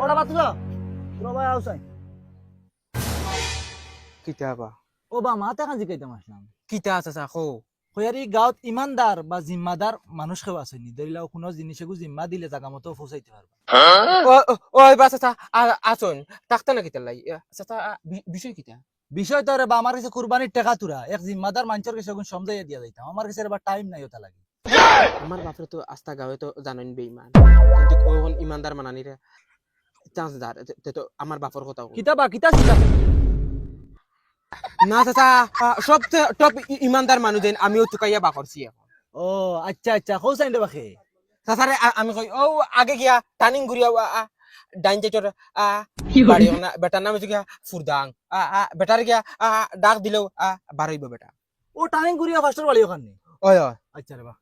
ওটা বাত যা রবাই আউসাই কিতাবা ও বা মাতে কাজি কইতাম আসলাম কিতা চাচা খো হয়ারি গাঁৱত ইমানদার বা জিম্মাদার মানুষ কেউ আছে নি ধরিলাও কোনো জিনিসেগু জিম্মা দিলে জাগা মতো পৌঁছাইতে পারবা ওই বা চাচা আসুন তাকতা না কিতা লাই চাচা বিষয় কিতা বিষয় তো রে বা আমার কাছে কুরবানির টাকা তুরা এক জিম্মাদার মানুষের কাছে সমঝাইয়া দিয়া যাইতাম আমার কাছে এবার টাইম নাই ওটা লাগে আমার বাপরে তো আস্তা গাঁৱে তো জানেন বেইমান কিন্তু ওখন ইমানদার মানানিরে চান্স দার তো আমার বাপর কথা কিতাবা কিতা চিতা না চাচা সব টপ ইমানদার মানুষ দেন আমিও চুকাইয়া বাকরছি এখন ও আচ্ছা আচ্ছা কৌসাইন রে বাখে চাচারে আমি কই ও আগে গিয়া টার্নিং ঘুরিয়া ডাইন যেটর বাড়ি না বেটার নাম হচ্ছে গিয়া ফুরদাং বেটার গিয়া ডাক দিলেও বাড়াইব বেটা ও টাইম করিয়া ফাস্টার বাড়ি ওখানে ওই ওই আচ্ছা রে বা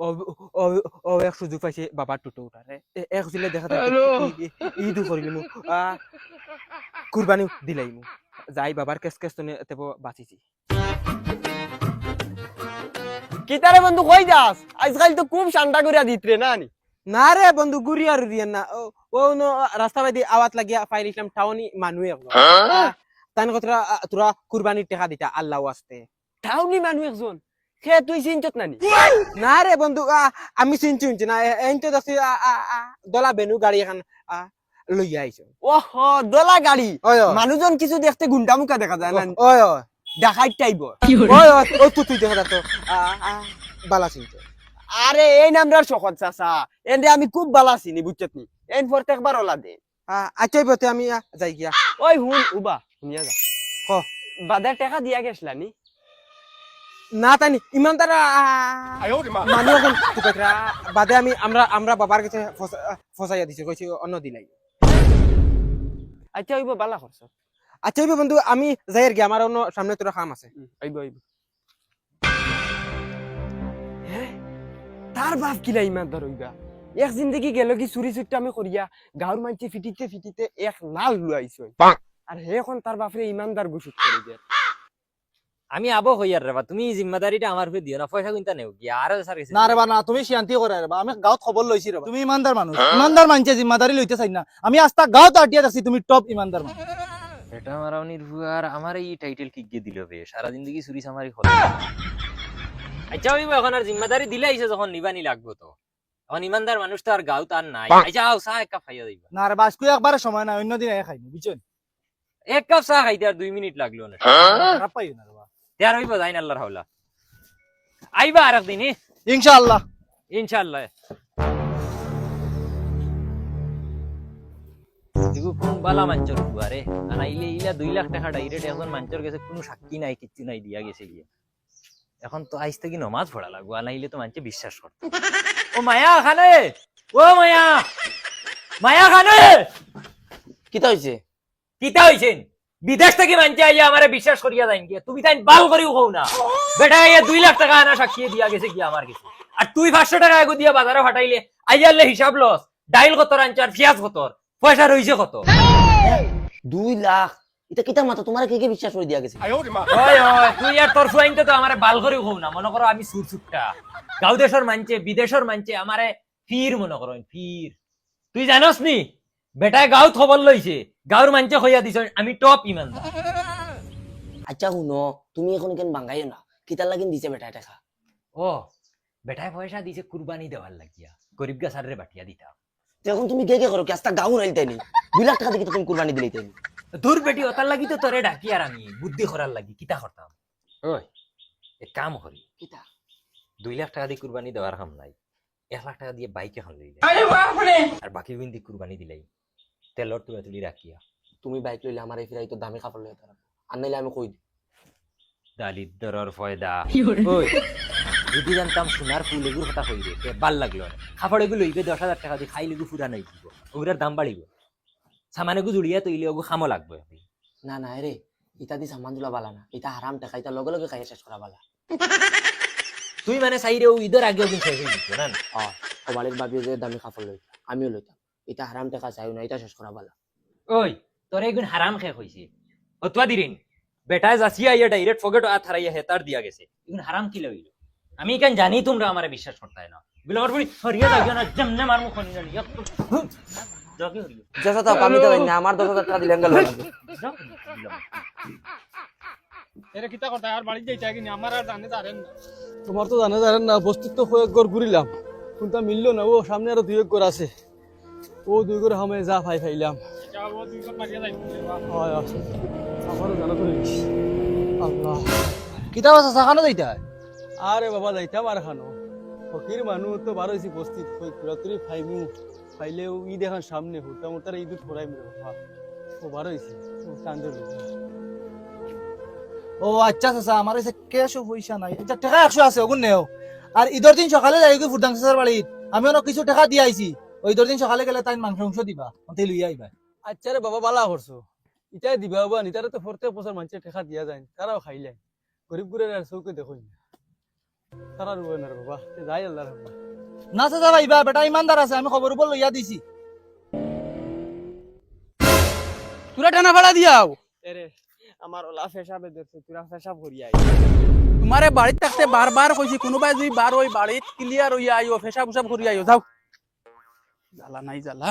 ও ও ও এক সুযোগ পাইছে বাবার টুটো উঠারে এক ছিলে দেখা ঈদ করিলিমু কুরবানি দিলাইমু যাই বাবার কেস কেস তো তেব বাঁচিছি কিতারে বন্ধু কই যাস আজকাল তো খুব শান্তা করিয়া দিতরে না নি না রে বন্ধু গুড়িয়া রুরিয়ান না ও নো রাস্তা বাইদি আওয়াত লাগিয়া ফাইল ইসলাম টাউনি মানুষ একজন তান কথা তোরা কুরবানির টাকা দিতা আল্লাহ আসতে টাউনি মানুষ একজন সে তুই চিন্তিত নানি না রে বন্ধু আমি চিনছি না এইতো দাসি দলা বেনু গাড়ি এখন লইয়া আইছো ওহ দলা গাড়ি ওই ওই মানুষজন কিছু দেখতে গুন্ডা মুখা দেখা যায় না ওই ওই দেখাই টাইব ওই ওই তুই দেখা যাতো বালা চিনতে আরে এই নামটার শখত চাচা এন্ডে আমি খুব বালা চিনি বুঝছত নি এন প্রত্যেকবার ওলা দে আচ্ছাই বতে আমি যাই গিয়া ওই হুন উবা শুনিয়া যা হ বাদার টাকা দিয়া গেছলা নি না তাই ইমান তারা মানুষ এখন টুকাইতরা বাদে আমি আমরা বাবার কাছে ফসাইয়া দিছি কইছি অন্য দিলাই আচ্ছা হইব বালা করছ আচ্ছা বন্ধু আমি যাই আর কি আমার অন্য সামনে তোরা কাম আছে আইব আইব তার বাপ কিলা ইমানদার হইবা এক জিন্দগি গেল কি চুরি চুট্টা আমি করিয়া গাঁর মানছি ফিটিতে ফিটিতে এক নাল লুয়াইছো আর হে এখন তার বাপরে ইমানদার গুসুত করে দিয়ে আমি আবো হইয়ার রে বা তুমি জিম্মাদারিটা আমার উপরে দিও না পয়সা কিনতা নেও কি আর স্যার গেছে না রে বা না তুমি শান্তি করে রে বা আমি গাঁৱত খবর লইছি রে বা তুমি ইমানদার মানুষ ইমানদার মানছে জিম্মাদারি লইতে চাই না আমি আস্তা গাঁৱত আটিয়া আছি তুমি টপ ইমানদার মানুষ এটা মারাউনির ভুয়ার আমার এই টাইটেল কি গিয়ে দিল বে সারা জিন্দগি চুরি সামারি হল আচ্ছা ওই এখন আর জিম্মাদারি দিলে আইছে যখন নিবানি লাগবো তো এখন ইমানদার মানুষ তো আর গাঁও তার নাই আচ্ছা আও চা এক কাপ খাইয়া দিবা না রে বা আজকে একবারে সময় নাই অন্য দিন খাইনি বুঝছেন এক কাপ চা খাইতে আর 2 মিনিট লাগলো না খারাপ পাইও না রে বা তেয়ার হইব যাইন আল্লাহর হাওলা আইবা আর একদিন ইনশাআল্লাহ ইনশাআল্লাহ দেখো কোন বালা মাঞ্চর বুয়ারে আনাইলে ইলা 2 লাখ টাকা ডাইরেক্ট এখন মাঞ্চর কাছে কোনো সাক্ষী নাই কিচ্ছু নাই দিয়া গেছে গিয়ে এখন তো আইজ থেকে নামাজ পড়া লাগবো আনাইলে তো মানছে বিশ্বাস করতে ও মায়া খানে ও মায়া মায়া খানে কিতা হইছে কিতা হইছেন বিদেশ থেকে মানছে আইয়া আমারে বিশ্বাস করিয়া যাইন গিয়া তুমি তাই বাল করিও হও না বেটা আইয়া 2 লাখ টাকা আনা সাক্ষী দিয়া গেছে গিয়া আমার কাছে আর তুই 500 টাকা এগো দিয়া বাজারে ফাটাইলে আইয়ালে হিসাব লস ডাইল কত আনচার পেঁয়াজ কত পয়সা রইছে কত 2 লাখ এটা কিতা মাথা তোমার কে বিশ্বাস করে দিয়া গেছে ওই ওই তুই আর তোর ফুয়াইনতে তো আমারে বাল করিও হও না মনে করো আমি সুরসুটটা গাঁও দেশের মানছে বিদেশের মানছে আমারে ফির মনে করো ফির তুই জানোস নি বেটায় গাঁও খবর লইছে গাঁওর মানছে হইয়া দিছ আমি টপ ইমানদার আচ্ছা শুনো তুমি এখন কেন বাঙ্গাইও না কিতা লাগিন দিছে বেটা টাকা ও বেটায় পয়সা দিছে কুরবানি দেওয়ার লাগিয়া গরিব গাছারে বাটিয়া দিতা এখন তুমি কে করো কি আস্তা গাউন রাইতে নি 2 লাখ টাকা দিয়ে তুমি কুরবানি দিলেই তাই দূর বেটি ওতার লাগি তো তোরে ডাকি আর আমি বুদ্ধি করার লাগি কিতা করতাম ওই এক কাম করি কিতা 2 লাখ টাকা দিয়ে কুরবানি দেওয়ার কাম নাই 1 লাখ টাকা দিয়ে বাইক এখন লইলে আর বাকি বিন্দি কুরবানি দিলাই তেলর তুলি রাখিয়া তুমি বাইক লইলে আমার এই ফিরাই তো দামি কাপড় লইতে পারো আর নাইলে আমি কই দালিদ্দরর ফয়দা ওই যদি জানতাম সোনার ফুল এগুলোর কথা কই রে ভাল লাগলো না খাফড় এগুলো লইবে 10,000 টাকা দিয়ে খাইলে গু ফুরা নাই দিব ওগুলার দাম বাড়িব সামানে গু জুড়িয়া তৈলে ওগু খামো লাগবে না না রে ইতা দি সামান দুলা বালা না এটা হারাম টাকা এটা লগে লগে খাই শেষ করা বালা তুই মানে চাইরে ও ঈদের আগেও কিন্তু শেষ হয়ে দিত না সবালির ভাবিও যে দামি কাপড় লই আমিও লইতাম এটা হারাম টাকা চাইও না এটা শেষ করা বালা ওই তোর এগুন হারাম খেয়ে হইছে অতবা দিরিন বেটায় যাচিয়া ইয়া ডাইরেক্ট ফগেট আ থারাইয়া হেতার দিয়া গেছে এগুন হারাম কি লইল আমি কেন জানি তোমরা আমারে বিশ্বাস করতে না বলে আমার পুরি হরিয়া লাগিও না জমনে মারমু খনি জানি জগে হরিয়া যেসা তো আমি তো জানি না, আমার 10,000 টাকা দিলেন গেল এরা কিতা কথা আর বাড়ি যাইতা কি আমার আর জানে জানেন না তোমার তো জানা জানেন না, বস্তুত তো কয়েক ঘর ঘুরিলাম কোনটা মিললো না। ও সামনে আরো 2 ঘর আছে, ও 2 ঘর হামে যা ফাইলাম। যাবো দুই কথা লাগিয়া যাইতে হয় আমারও জানা তো নিচ্ছি। আল্লাহ, কিতাব আছে চাখানো যাইতা আরে বাবা যাইতাম আর খানো ফকির মানুষ তো বার হয়েছি বস্তিত পুরাতরি ফাইমু ফাইলেও ই দেখান সামনে হুটা মোটার ঈদ ফোড়াই মেরে বাবা ও বার হয়েছি চান্দর ও আচ্ছা চাচা আমার কাছে ক্যাশও পয়সা নাই, আচ্ছা টাকা 100 আছে ওগুন নেও। আর ঈদের দিন সকালে যাই গই ফুরদাং চাচার বাড়িত, আমি অনেক কিছু টাকা দিয়ে আইছি। ওই ঈদের দিন সকালে গেলে তাই মাংস দিবা, অন্তে লইয়া আইবা। আচ্ছা রে বাবা বালা করছো, ইটাই দিবা বাবা নিতারে তো ফরতে বছর মানুষের টাকা দিয়া যায়, তারাও খাইলেন গরিব গুড়ের আর চৌকে দেখো না, তারা রুবে না রে বাবা, যাই আল্লাহ বাবা। না চাচা ভাইবা, বেটা ইমানদার আছে, আমি খবর উপর লইয়া দিছি। তোরা টানা ভাড়া দিয়াও এরে আমার ওলা ফেসাবে দেখছে, তোরা ফেসাব করিয়া তোমারে বাড়িত থাকতে বারবার কইছি কোনোবাই যদি বার ওই বাড়িত ক্লিয়ার হইয়া আইও ফেসা ফুসাব করি আইও যাও জ্বালা নাই জ্বালা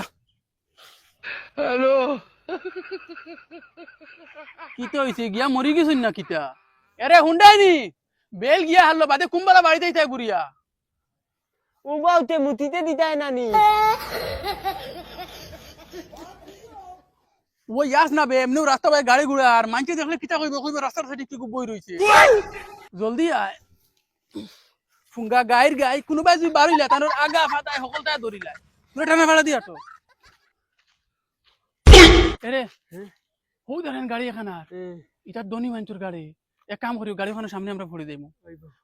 হ্যালো কিতা হইছে গিয়া মরি গেছিস না কিতা এরে হুন্ডাই নি বেল গিয়া হারলো বাদে কুম্বালা বাড়িতে তাই ঘুরিয়া উবাউতে মুতিতে দিতাই নানি ও ইয়াস না বে এমনিও রাস্তা বাই গাড়ি ঘুরে আর মানছে দেখলে কিতা কইবে কইবে রাস্তার সাইডে কি বই রইছে জলদি আয় ফুঙ্গা গাইর গাই কোনোবাই যদি বাড়িলা তার আগা ফাটাই সকলটাই ধরিলা তোরা টানা ভাড়া দিয়া তো এরে হৌ দেখেন গাড়ি এখান আর এটা ধনী মানুষের গাড়ি এক কাম করি গাড়িখানের সামনে আমরা ভরে দেবো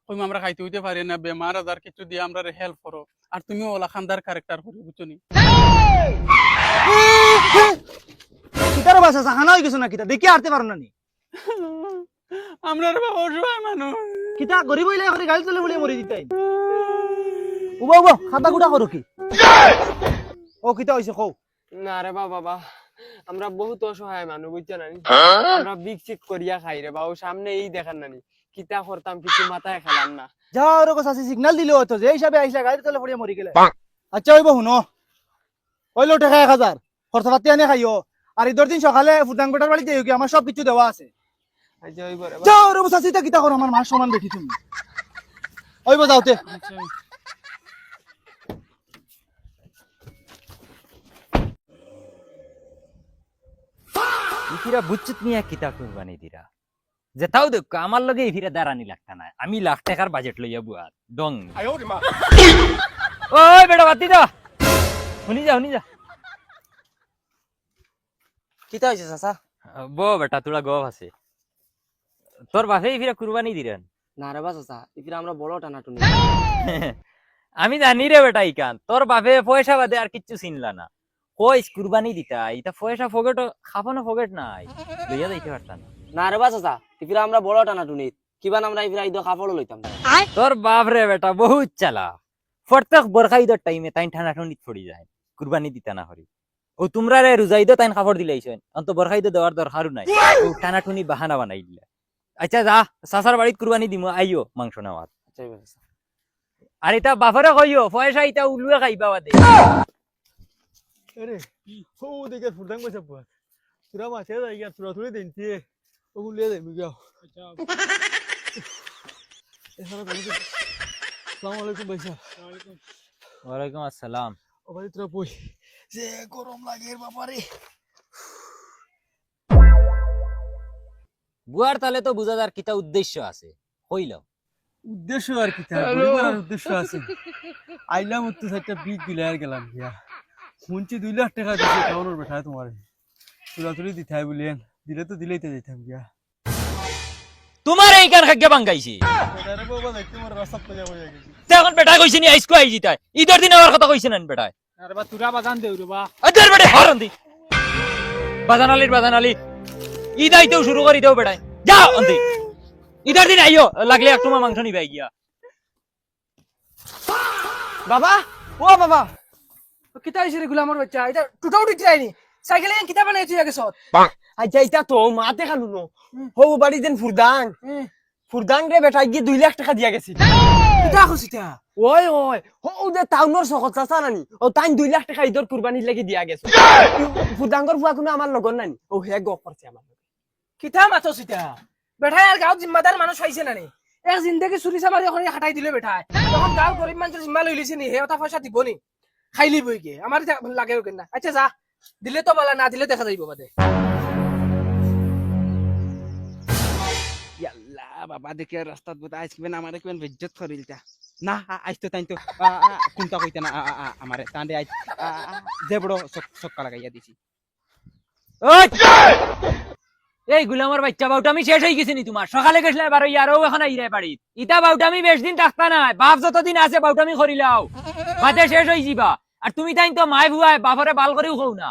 কইম আমরা খাইতে হইতে পারি না বেমার আজার কিছু দিয়ে আমরা হেল্প করো আর তুমিও ওলা খানদার ক্যারেক্টার করি বুঝছো নি কিতার বাসা চাখানো হয়ে গেছো না কিতা দেখি আরতে পারো না নি আমরা বাবা অসহায় মানুষ কিতা গরিব হইলে করে গাড়ি চলে বলে মরি দিতাই। উবা উবা খাতা গুটা করো কি ও কিতা হইছে কও। না রে বাবা, আমরা বহুত অসহায় মানুষ বুঝছো নানি, আমরা বিকচিক করিয়া খাই রে বাবু, সামনে এই দেখান নানি কিতা করতাম কিছু মাথায় খেলাম না। যাও ওর কাছে সিগন্যাল দিলে হতো যে হিসাবে আইসা গাড়ি চলে পড়ে মরি গেলে। আচ্ছা হইব শুনো, কইলো টাকা 1000 খরচা পাতি আনে খাইও, আর ঈদের দিন সকালে ফুটাং বেটার বাড়িতে যাইও কি, আমার সব কিছু দেওয়া আছে। আচ্ছা হইব রে যাও ওর কাছে সিটা কিতা করো, আমার মার সমান দেখি তুমি হইব যাওতে। ইফিরা বুঝছিত নিয়া কিতা কুরবানি দিরা যেটাও দেখ আমার লগে ইফিরা দাঁড়ানি লাগতা না, আমি লাখ টাকার বাজেট লইয়া বুয়ার ডং ওই বেটা বাতি দা শুনি যা কিতা হইছে চাচা? বেটা তোরা গপ আছে তোর বাপে ইফিরা কুরবানি দিরেন না রে বা চাচা, ইফিরা আমরা বড় টানাটুনি। আমি জানি রে বেটা ইকান তোর বাপে পয়সা বাদে আর কিচ্ছু চিনলা না, কইস কুরবানি দিতা ইটা পয়সা ফগেট খাফানো ফগেট নাই লইয়া যাইতে পারতা না। না রে বা চাচা, ইফিরা আমরা বড় টানাটুনি, কিবান আমরা ইফিরা ঈদ কাপড় লইতাম না। তোর বাপ রে বেটা বহুত চালা, প্রত্যেক বরখা ঈদের টাইমে তাই ঠান্ডা ঠান্ডিত পড়ি যায় কুরবানি দিতা না হরি। ও তোমরা রে রোজা ঈদে তাই কাপড় দিলাইছেন, অন্ত বরখা ঈদে দেওয়ার দরকারও নাই, ও টানা টুনি বাহানা বানাই দিলা। আচ্ছা যা চাচার বাড়িত কুরবানি দিমু, আইও মাংস নেওয়ার। আচ্ছা হইব চাচা। আর এটা বাপরে কইও পয়সা ইটা উলুয়ে খাইবা বাদে। আরে ও দেখে ফুরদাং পয়সা পাওয়া তোরা মাছে যাই গিয়া তোরা তুলে দিন দিয়ে ওগুলো লিয়ে যাই গিয়া। আসসালামু আলাইকুম ভাইসা। ওয়ালাইকুম আসসালাম। ও ভাই তোরা বই যে গরম লাগে বাবারে। বুয়ার তালে তো বুঝা যার কিটা উদ্দেশ্য আছে কইলাও। উদ্দেশ্য আর কি তার উদ্দেশ্য আছে, আইলাম তো একটা বিগ দিলে আর গেলাম গিয়া শুনছি 2 লাখ টাকা দিছে টাউনের বেটা তোমার তোরা তুলি দিতাই বলেন, দিলে তো দিলেই তো দিতাম গিয়া। তোমার এই কার খাগ্যা বাঙ্গাইছি আরে বাবা দেখ তোমার রাস্তা পয়সা পয়সা গেছি তে এখন বেটা কইছিনি আইসকো আইজি তাই ঈদের দিন আমার কথা কইছেন না বেটা। আরে বা তুরা বাজান দেউ রে বা আদের বেটা হরন দি বাজান আলী ঈদ আইতেও শুরু করি দেও বেটায় যাও অন্তি ঈদের দিন আইও লাগলে এক তোমার মাংস নিবাই গিয়া। বাবা ও বাবা, কিতা হইছে রে গুলামর বাচ্চা এটা টুটাও উঠি যায়নি সাইকেলে কিতা বানাই তুই গেছ আচ্ছা এটা তো মাতে খালু নো হো বাড়ি দেন ফুরদাং রে বেটা গিয়ে 2 লাখ টাকা দিয়া গেছি। কিতা খুশিতা ওই ওই ও যে টাউনৰ চকত চাচা নানি ও তাই 2 লাখ টাকা ঈদৰ কুরবানির লাগি দিয়া গেছে ফুদাঙ্গর ফুয়া কোনো আমার লগন নানি ও হে গপ করছে আমার কিতা মাথো সিতা বেটা আর গাঁও জিম্মাদার মানুষ হইছে না নি এক জিন্দেগি চুরি চামারি এখন হাঁটাই দিলে বেটা তখন গাঁও গরিব মানুষ জিম্মা লই লিছে নি হে ওটা পয়সা দিব নি খাইলি বই কে আমার লাগে না আচ্ছা যা দিলে তো বলা না দিলে দেখা যাইব বাদে ইয়াল্লা বাবা দেখে রাস্তাত বোধ আইসবেন আমারে কেন বেজ্জত করিলতা না আইতো তাইতো কোনটা কইতা না আমারে তান্ডে আই যে বড় সক্কা লাগাইয়া দিছি এই গুলামের বাচ্চা বাউটামি শেষ হয়ে গেছে নি তোমার সকালে গেছলে এবার ইয়ারও এখন আইরে বাড়ি ইটা বাউটামি বেশ দিন থাকতা না বাপ যতদিন আছে বাউটামি করিলাও বাদে শেষ হয়ে যাবা আর তুমি তাই তো মাই ভুয়ায় বাপরে বাল করেও খাও না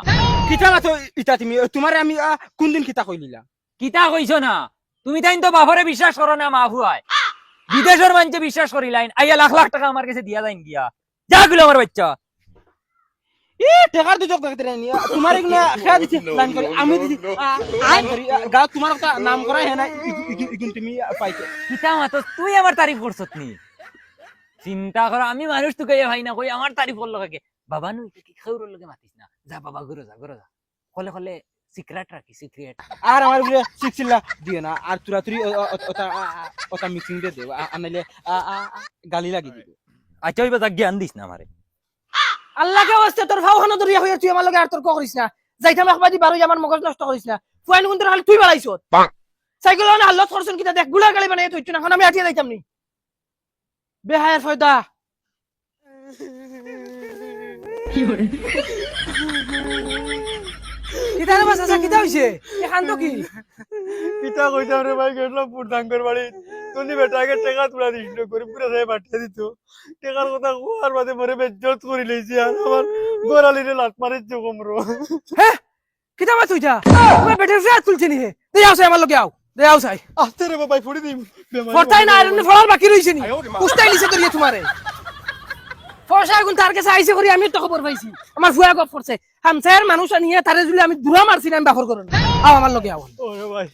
কিতা মাথো ইটা তুমি তোমারে আমি কোন দিন কিতা কইলিলা কিতা কইছো না তুমি তাই তো বাপরে বিশ্বাস করো না মা ভুয়ায় বিদেশের মানুষে বিশ্বাস করিলাইন আইয়া লাখ লাখ টাকা আমার কাছে দিয়া যাইন গিয়া যা গুলামের বাচ্চা এ টেকার দুজক দেখতে নি তোমার ইগনা খেয়া দিছি প্ল্যান করি আমি দিছি আই করি গাঁও তোমার একটা নাম করা হে না ইগুন তুমি পাইছো কিতা মাতো তুই আমার তারিফ করছত নি চিন্তা কর আমি মানুষ তোকে ভাই না কই আমার তারিফ করলো কাকে বাবা নু কি খাউর লগে মাতিস না যা বাবা ঘুরে যা কলে কলে সিক্রেট রাখি সিক্রেট আর আমার বলে শিখছিলা দিও না আর তুরা তুরি ওটা মিক্সিং দে দেব আনাইলে গালি লাগি দিব আচ্ছা ওই বাজা জ্ঞান দিস না আমারে আল্লাহকে ওয়াস্তে তোর ফাওখানা দরিয়া হইয়া তুই আমার লগে আর তোর করিস না যাইতাম একবাদি বারোই আমার মগজ নষ্ট করিস না ফুয়াইন কোন তোর হাল তুই বাড়াইছ সাইকেল না আল্লাহ করছন কিটা দেখ গুলা গালি বানাই তুই না এখন আমি আটিয়া যাইতাম নি বেহায়ার ফয়দা কিটা রে বাস আচ্ছা কিটা হইছে এখান তো কি কিতা কইতাম রে ভাই গেলাম ফুরদাঙ্গর বাড়ি তুমি বেটাকে টাকা তুলা দিছিল গরিব করে যায় পাঠিয়ে দিত টাকার কথা কোয়ার বাদে মরে বেজ্জত করে লইছি আর আমার গোরালিরে লাত মারিছ কমরো হ্যাঁ কিটা বাস তুইটা তুমি বেটার ফ্যাট তুলছিস নি হে দে আও সাই আমার লগে আও দে আও সাই আস্তে রে বাবাই ফুড়ি দিম ফরতাই না আর ফলার বাকি রইছে নি কুস্তাই লিছে তোর তোমারে পয়সা গুণ তার কাছে আইছে করি আমি তো খবর পাইছি আমার ফুয়া গপ করছে হামসায়ের মানুষ আনিয়ে তারে জুলে আমি দুরা মারছি না আমি বাখর করুন আও আমার লগে আও ওরে ভাই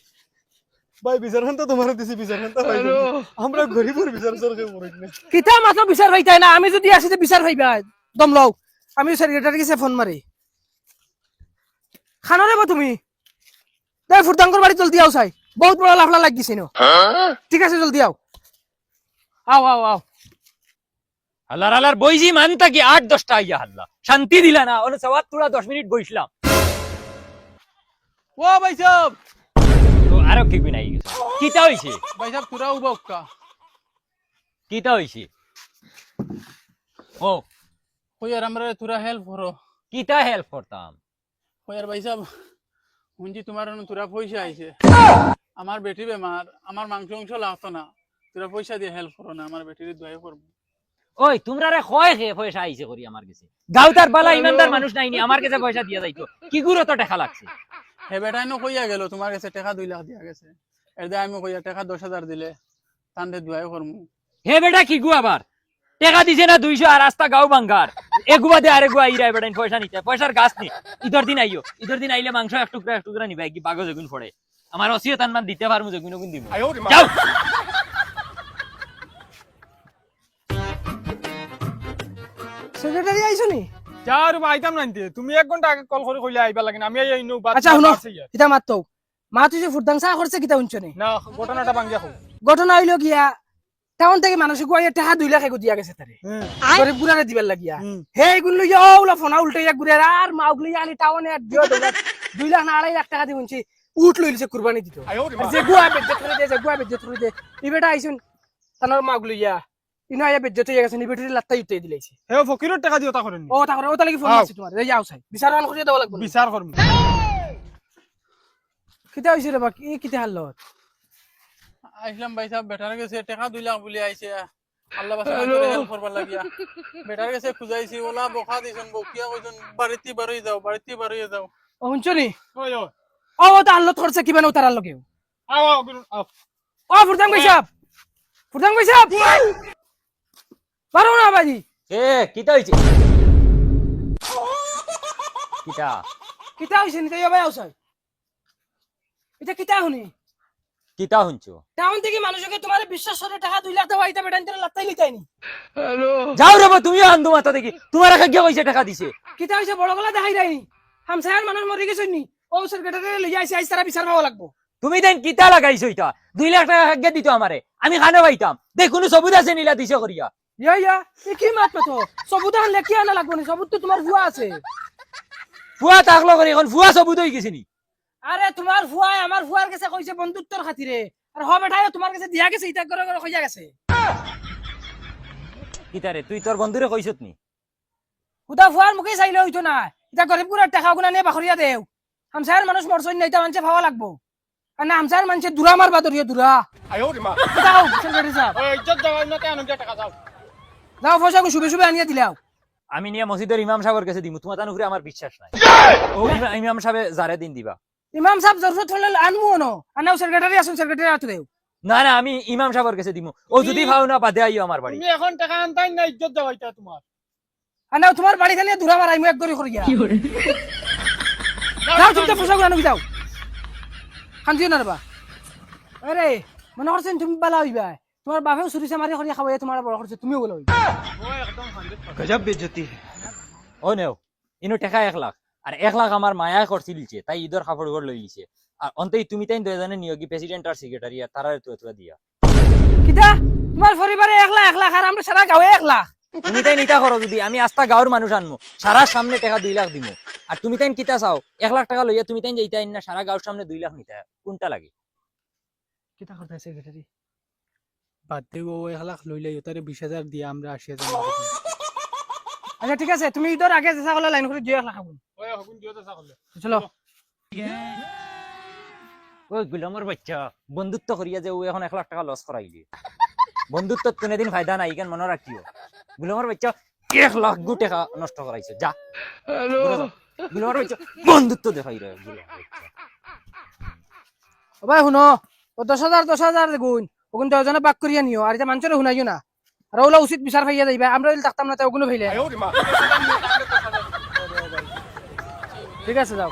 ভাই বিচারখান তো তোমার দিছি বিচারখান তো ভাই আমরা গরিবের বিচার সরকার করিস না কিতা মাত্র বিচার হইতাই না আমি যদি আসি বিচার হইবা দম লও আমি সেক্রেটারি কাছে ফোন মারি খানো রে তুমি দে ফুরদাঙ্গর বাড়ি জলদি আও চাই বহুত বড় লাফলা লাগ গেছে নো ঠিক আছে জলদি আও আও আও আও হাল্লার হাল্লার বইজি মানতা কি 8-10টা আইয়া হাল্লা শান্তি দিলা না ওনে সওয়াত তোরা 10 মিনিট বইছিলাম ও ভাই সাহেব তো আরো কি বিনাই কিতা হইছে ভাই সাহেব তোরা উবা উক্কা কিতা হইছে ও কইয়ার আমরা তোরা হেল্প করো কিতা হেল্প করতাম কইয়ার ভাই সাহেব হুঞ্জি তোমার তোরা পয়সা আইছে আমার বেটি বেমার আমার মাংস অংশ লাগতো না তোরা পয়সা দিয়ে হেল্প করো না আমার বেটির দয়া করবো ওই তোমরা রে কয় হে পয়সা আইছে করি আমার কাছে গাউতার বালা ইমানদার মানুষ নাইনি আমার কাছে পয়সা দিয়া যাইতো কি গুরো তো টাকা লাগছে হে বেটাই নো কইয়া গেল তোমার কাছে টাকা 2 লাখ দিয়া গেছে এর দে আমি কইয়া টাকা 10,000 দিলে তান্ডে দয়া করমু হে বেটা কি গু আবার টাকা দিছে না 200 আর রাস্তা গাও বাঙ্গার এগুবা দে আরে গুয়া ইরা বেটা পয়সা নিতে পয়সার গাছ নি ইদর দিন আইও ইদর দিন আইলে মাংস এক টুকরা নিবাই কি বাগজ এগুন পড়ে আমার ওসিয়ত আনমান দিতে পারমু যেগুন গুন দিব যাও সেক্রেটারি আইছো নি যার আইতাম নাইতে তুমি 1 ঘন্টা আগে কল করে কইলে আইবা লাগে না আমি আই নো বাত আচ্ছা শুনো কিতা মাতো মা তুই যে ফুরদাং চা করছে কিতা শুনছ নি না ঘটনাটা ভাঙ্গিয়া কও ঘটনা হইলো গিয়া টাউন থেকে মানুষ গুয়াইয়া টাকা 2 লাখ দিয়া গেছে তারে গরিব গুড়ারে দিবার লাগিয়া হে গুন লইয়া ওলা ফোনা উল্টাইয়া গুড়ার আর মা উগলি আনি টাউনে আর দিও 2 লাখ না 2.5 লাখ টাকা দি শুনছি উঠ লইছে কুরবানি দিত যে গুয়া বেজ্জত করে দে যে গুয়া বেজ্জত করে দে ই বেটা আইছুন তানোর মা উগলিয়া ইনো আইয়া বেজ্জত হইয়া গেছে নি বেটির লাত্তা উঠে দিলাইছে হে ফকিরের টাকা দিও তা করেন ও তা করে ও তা লাগি ফোন মারছি তোমার এই যাও চাই বিচার অন করিয়া দেব লাগবে বিচার করব কিতা হইছে রে বাকি কিতা হালত আইসলাম ভাই সাহেব বেটার কাছে টাকা 2 লাখ বলি আইছে আল্লাহ বাসা করে হেল্প করবার লাগিয়া বেটার কাছে খুঁজাইছি ওলা বকা দিছন বকিয়া কইছন বাড়িতে বাড়ি যাও ও শুনছ নি ওই ও ও তা হালত করছে কিবা না তার লগে আও আও আও ও ফুরদাং ভাই সাহেব পারো না বাজি এ কিতা হইছে কিতা কিতা হইছে নি তাই ভাই আউছাই এটা কিতা হনি কিতা শুনছো টাউন থেকে মানুষকে তোমার বিশ্বাস করে টাকা 2 লাখ দেওয়া এটা বেটান তোরা লাত্তাই লিতাইনি যাও রে তুমিও আন্দু মাথা দেখি তোমার আগে গিয়ে কইছে টাকা দিছে কিতা হইছে বড় গলা দেখাই যায়নি হামসায়ার মানুষ মরে গেছে নি ও সেক্রেটারি লই আইছে আইছ তারা বিচার পাওয়া লাগবো তুমি দেন কিতা লাগাইছো এটা 2 লাখ টাকা আগে দিত আমারে আমি খানে পাইতাম দেখ কোনো সবুজ আছে নিলা দিছে করিয়া ইয়া এ কি মাত পাতো সবুত আনলে কি আনা লাগবো নি সবুত তো তোমার ভুয়া আছে ফুয়া তাকলো করে এখন ফুয়া সবুজ হয়ে গেছে নি আরে তোমার ভুয়া আমার ভুয়ার কাছে কইছে বন্ধুত্বর খাতিরে আর হবে ঠাই তোমার কাছে দিয়া গেছে ইটা করে করে কইয়া গেছে কিতারে তুই তোর বন্ধুরে কইছত নি হুদা ভুয়ার মুখে চাইলে হইতো না এটা গরিব গুড়ার টাকা গুনা নিয়ে বাখরিয়া দেও হামসায়ার মানুষ মরছই না এটা মানুষে ভাবা লাগবো আর না হামসায়ার মানুষে দুরা মারবা দরিয়া দুরা যাও সেক্রেটারি সাহেব যাও পয়সা শুভে শুভে আনিয়ে দিলাও আমি নিয়ে মসজিদের ইমাম সাহেবের কাছে দিমু তোমার তানুরে আমার বিশ্বাস নাই ও ইমাম সাহেব জারে দিন দিবা ইমাম সাহেব জরুরত হলে আনমু ন আনাও সেক্রেটারি আসুন সেক্রেটারি আতো দেও না না আমি ইমাম সাহেবের কাছে দিমু ও যদি ভাও না বাদে আইও আমার বাড়ি তুমি এখন টাকা আনতাই না ইজ্জত যাওয়াইতা তোমার আনাও তোমার বাড়ি খালি দুরা মারাই মু এক গরি করিয়া যাও চুপচাপ পয়সা গুলো আনো যাও খান্তিও না রেবা আরে মনে করছেন তুমি বালা হইবা তোমার বাপেও চুরিছে মারি করিয়া খাওয়াই তোমার বড় করছে তুমিও বলো গজব বেজতি ও নেও ইনো টাকা 1 লাখ আর 1 লাখ আমার মায়া করছিলছে তাই ঈদের কাপড় ঘর লই লিছে আর অন্তই তুমি তাই দুজনে নিয়োগী প্রেসিডেন্ট আর সেক্রেটারি আর তারা তুই দিয়া কিটা তোমার পরিবারে 1 লাখ আর আমরা সারা গাঁয়ে 1 লাখ তুমি তাই নিতা করো যদি আমি আস্তা গাঁওর মানুষ আনমু সারা সামনে টাকা 2 লাখ দিমু আর তুমি তাই কিতা চাও 1 লাখ টাকা লইয়া তুমি তাই যাইতা না সারা গাঁওর সামনে 2 লাখ নিতা কোনটা লাগে কিটা করতে সেক্রেটারি বাদ দেব 1 লাখ লইলাই তারে 20,000 দিয়া আমরা 80,000 আচ্ছা ঠিক আছে তুমি ঈদের আগে চেষ্টা করলে লাইন করে 2 লাখ আগুন চলো ওই গুলামর বাচ্চা বন্ধুত্ব করিয়া যে ও এখন 1 লাখ টাকা লস করাইলি বন্ধুত্ব কোনদিন ফায়দা নাই কেন মনে রাখিও গুলামর বাচ্চা 1 লাখ গু টাকা নষ্ট করাইছে যা গুলামর বাচ্চা বন্ধুত্ব দেখাই রে গুলামর বাচ্চা ও ভাই শুনো ও 10,000 গুণ ওগুন 10 জনে বাক করিয়া নিও আর এটা মানুষের শুনাইও না আর ওলা উচিত বিচার পাইয়া যাইবা আমরা যদি থাকতাম না তাই ওগুলো ভাইলে ঠিক আছে যাও